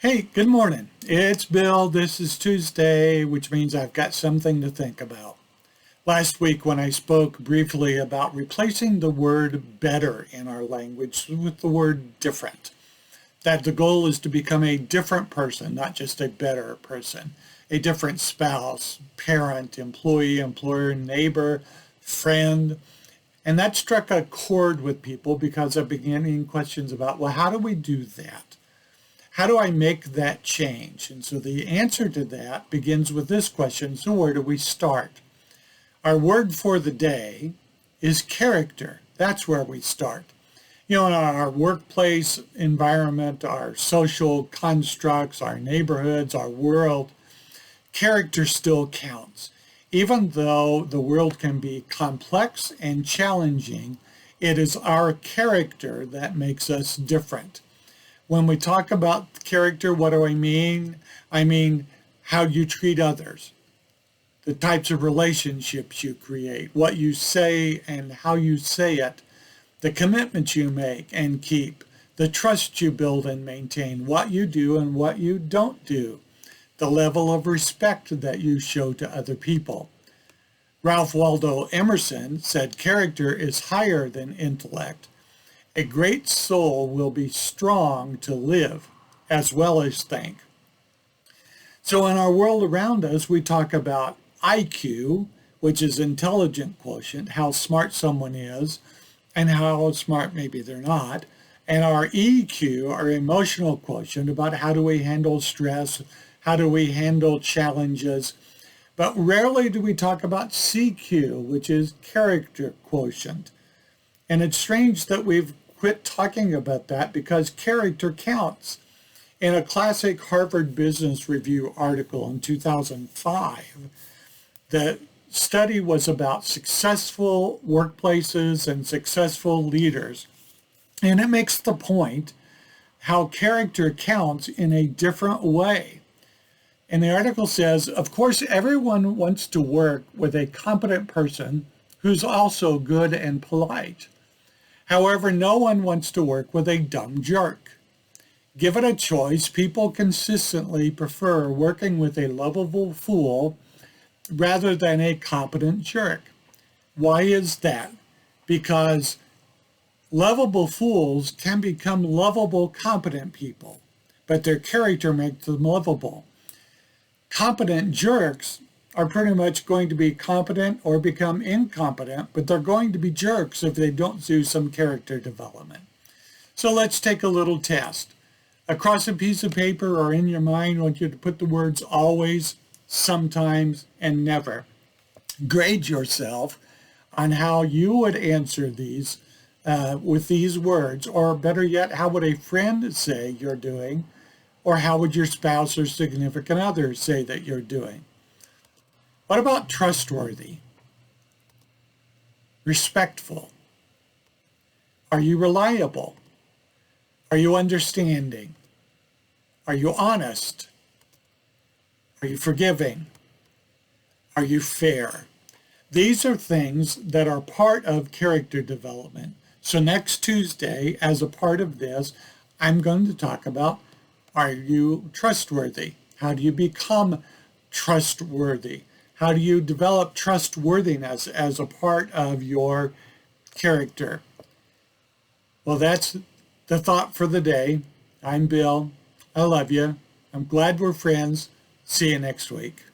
Hey, good morning. It's Bill. This is Tuesday, which means I've got something to think about. Last week, when I spoke briefly about replacing the word better in our language with the word different, that the goal is to become a different person, not just a better person, a different spouse, parent, employee, employer, neighbor, friend. And that struck a chord with people because I began getting questions about, well, how do we do that? How do I make that change? And so the answer to that begins with this question. So where do we start? Our word for the day is character. That's where we start. In our workplace environment, our social constructs, our neighborhoods, our world, character still counts. Even though the world can be complex and challenging, it is our character that makes us different. When we talk about character, what do I mean? I mean how you treat others, the types of relationships you create, what you say and how you say it, the commitments you make and keep, the trust you build and maintain, what you do and what you don't do, the level of respect that you show to other people. Ralph Waldo Emerson said character is higher than intellect. A great soul will be strong to live as well as think. So in our world around us, we talk about IQ, which is intelligent quotient, how smart someone is and how smart maybe they're not. And our EQ, our emotional quotient, about how do we handle stress, how do we handle challenges. But rarely do we talk about CQ, which is character quotient. And it's strange that we've quit talking about that because character counts. In a classic Harvard Business Review article in 2005, the study was about successful workplaces and successful leaders. And it makes the point how character counts in a different way. And the article says, of course, everyone wants to work with a competent person who's also good and polite. However, no one wants to work with a dumb jerk. Given a choice, people consistently prefer working with a lovable fool rather than a competent jerk. Why is that? Because lovable fools can become lovable, competent people, but their character makes them lovable. Competent jerks are pretty much going to be competent or become incompetent, but they're going to be jerks if they don't do some character development. So let's take a little test. Across a piece of paper or in your mind, I want you to put the words always, sometimes, and never. Grade yourself on how you would answer these with these words, or better yet, how would a friend say you're doing, or how would your spouse or significant other say that you're doing? What about trustworthy? Respectful? Are you reliable? Are you understanding? Are you honest? Are you forgiving? Are you fair? These are things that are part of character development. So next Tuesday, as a part of this, I'm going to talk about, are you trustworthy? How do you become trustworthy? How do you develop trustworthiness as a part of your character? Well, that's the thought for the day. I'm Bill. I love you. I'm glad we're friends. See you next week.